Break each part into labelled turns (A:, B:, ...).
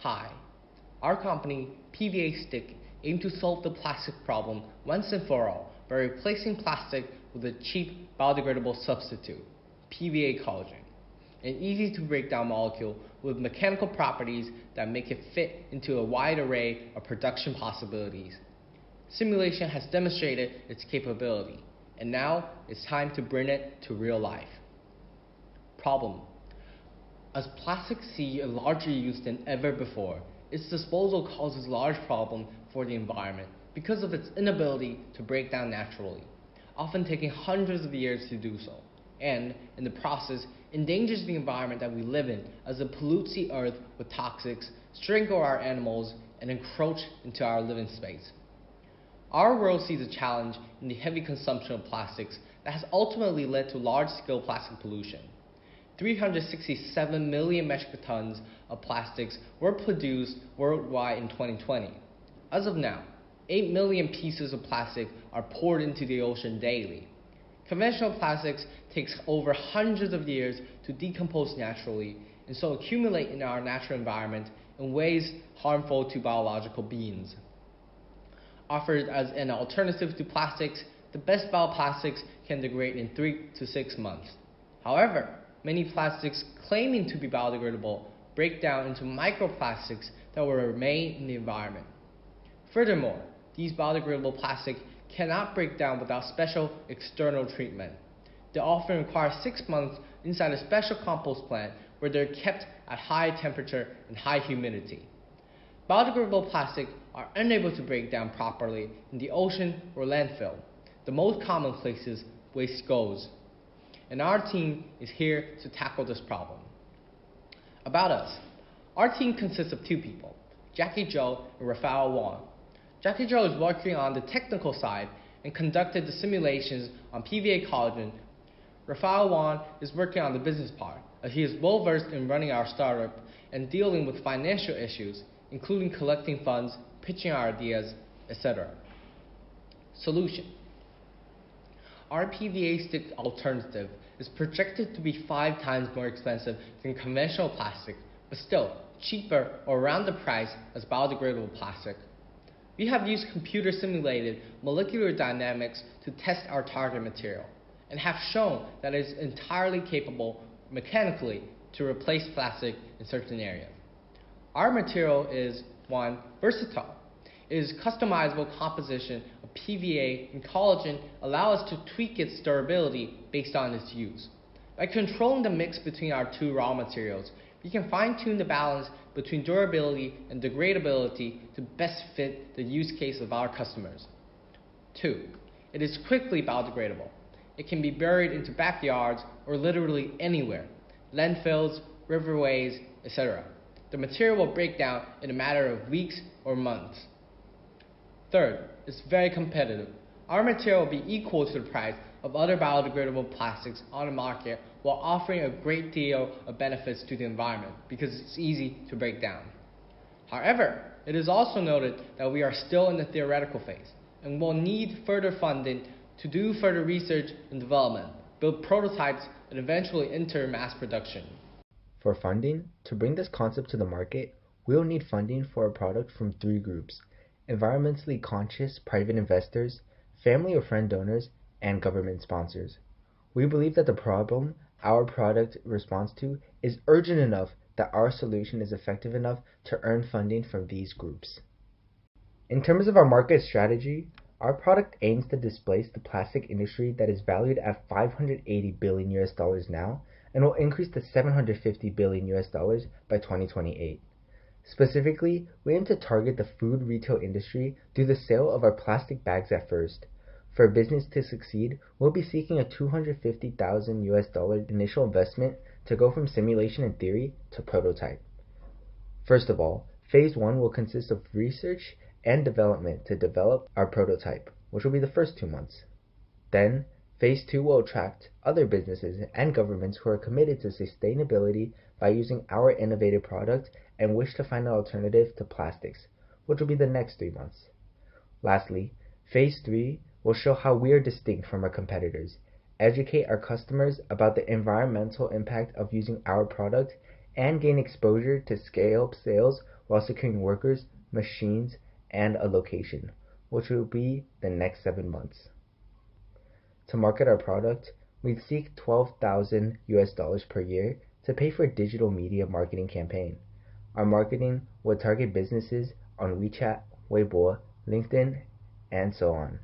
A: Hi, our company, PVAstic, aims to solve the plastic problem once and for all by replacing plastic with a cheap biodegradable substitute, PVA collagen, an easy to break down molecule with mechanical properties that make it fit into a wide array of production possibilities. Simulation has demonstrated its capability, and now it's time to bring it to real life. Problem: as plastics sea is larger used than ever before, its disposal causes large problem for the environment because of its inability to break down naturally, often taking hundreds of years to do so, and, in the process, endangers the environment that we live in as it pollutes the earth with toxics, strangle our animals, and encroach into our living space. Our world sees a challenge in the heavy consumption of plastics that has ultimately led to large-scale plastic pollution. 367 million metric tons of plastics were produced worldwide in 2020. As of now, 8 million pieces of plastic are poured into the ocean daily. Conventional plastics takes over hundreds of years to decompose naturally and so accumulate in our natural environment in ways harmful to biological beings. Offered as an alternative to plastics, the best bioplastics can degrade in 3 to 6 months. However, many plastics claiming to be biodegradable break down into microplastics that will remain in the environment. Furthermore, these biodegradable plastics cannot break down without special external treatment. They often require 6 months inside a special compost plant where they're kept at high temperature and high humidity. Biodegradable plastics are unable to break down properly in the ocean or landfill, the most common places waste goes. And our team is here to tackle this problem. About us, our team consists of 2 people, Jackie Zhou and Rafael Wang. Jackie Zhou is working on the technical side and conducted the simulations on PVA collagen. Rafael Wang is working on the business part, as he is well versed in running our startup and dealing with financial issues, including collecting funds, pitching our ideas, etc. Solution: our PVAstic alternative is projected to be 5 times more expensive than conventional plastic, but still cheaper or around the price as biodegradable plastic. We have used computer-simulated molecular dynamics to test our target material, and have shown that it is entirely capable mechanically to replace plastic in certain areas. Our material is 1. Versatile. It is customizable composition of PVA and collagen allow us to tweak its durability based on its use. By controlling the mix between our 2 raw materials, we can fine-tune the balance between durability and degradability to best fit the use case of our customers. 2. It is quickly biodegradable. It can be buried into backyards or literally anywhere, landfills, riverways, etc. The material will break down in a matter of weeks or months. 3rd, it's very competitive. Our material will be equal to the price of other biodegradable plastics on the market while offering a great deal of benefits to the environment because it's easy to break down. However, it is also noted that we are still in the theoretical phase and will need further funding to do further research and development, build prototypes, and eventually enter mass production.
B: For funding, to bring this concept to the market, we will need funding for our product from 3 groups: environmentally conscious private investors, family or friend donors, and government sponsors. We believe that the problem our product responds to is urgent enough that our solution is effective enough to earn funding from these groups. In terms of our market strategy, our product aims to displace the plastic industry that is valued at $580 billion now and will increase to $750 billion by 2028. Specifically, we aim to target the food retail industry through the sale of our plastic bags at first. For a business to succeed, we'll be seeking a $250,000 initial investment to go from simulation and theory to prototype. First of all, Phase 1 will consist of research and development to develop our prototype, which will be the first 2 months. Then, Phase 2 will attract other businesses and governments who are committed to sustainability by using our innovative product and wish to find an alternative to plastics, which will be the next 3 months. Lastly, Phase 3 will show how we are distinct from our competitors, educate our customers about the environmental impact of using our product, and gain exposure to scale up sales while securing workers, machines, and a location, which will be the next 7 months. To market our product, we seek $12,000 per year to pay for a digital media marketing campaign. Our marketing would target businesses on WeChat, Weibo, LinkedIn, and so on.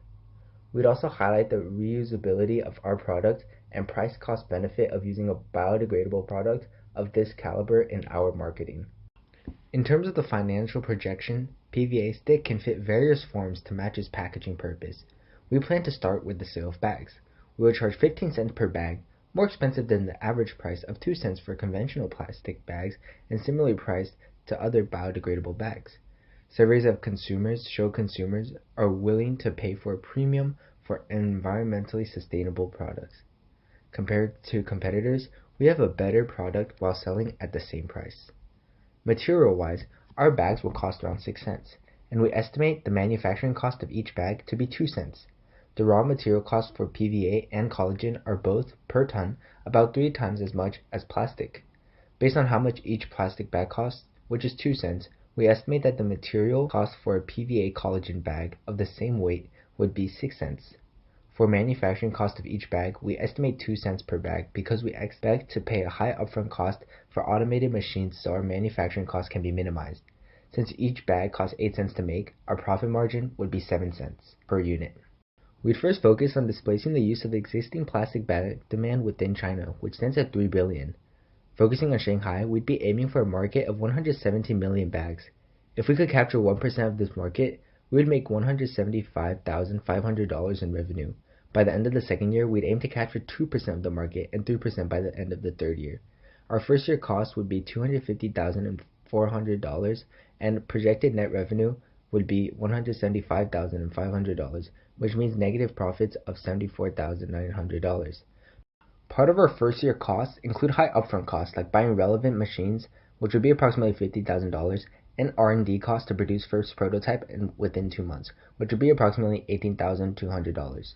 B: We'd also highlight the reusability of our product and price cost benefit of using a biodegradable product of this caliber in our marketing. In terms of the financial projection, PVAstic can fit various forms to match its packaging purpose. We plan to start with the sale of bags. We will charge 15 cents per bag, more expensive than the average price of 2 cents for conventional plastic bags and similarly priced to other biodegradable bags. Surveys of consumers show consumers are willing to pay for a premium for environmentally sustainable products. Compared to competitors, we have a better product while selling at the same price. Material-wise, our bags will cost around 6 cents, and we estimate the manufacturing cost of each bag to be 2 cents. The raw material costs for PVA and collagen are both, per ton, about 3 times as much as plastic. Based on how much each plastic bag costs, which is 2 cents, we estimate that the material cost for a PVA collagen bag of the same weight would be 6 cents. For manufacturing cost of each bag, we estimate 2 cents per bag because we expect to pay a high upfront cost for automated machines so our manufacturing cost can be minimized. Since each bag costs 8 cents to make, our profit margin would be 7 cents per unit. We'd first focus on displacing the use of the existing plastic bag demand within China, which stands at 3 billion. Focusing on Shanghai, we'd be aiming for a market of 117 million bags. If we could capture 1% of this market, we would make $175,500 in revenue. By the end of the second year, we'd aim to capture 2% of the market and 3% by the end of the third year. Our first year cost would be $250,400 and projected net revenue would be $175,500, which means negative profits of $74,900. Part of our first year costs include high upfront costs like buying relevant machines, which would be approximately $50,000, and R&D costs to produce first prototype within 2 months, which would be approximately $18,200.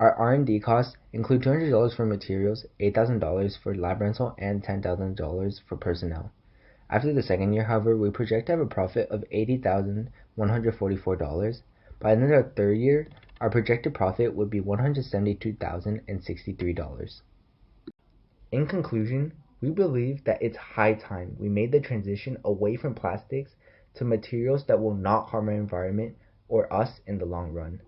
B: Our R&D costs include $200 for materials, $8,000 for lab rental, and $10,000 for personnel. After the second year, however, we project to have a profit of $80,144. By the end of the third year, our projected profit would be $172,063. In conclusion, we believe that it's high time we made the transition away from plastics to materials that will not harm our environment or us in the long run.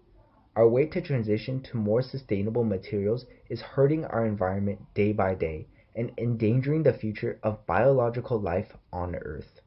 B: Our way to transition to more sustainable materials is hurting our environment day by day and endangering the future of biological life on Earth.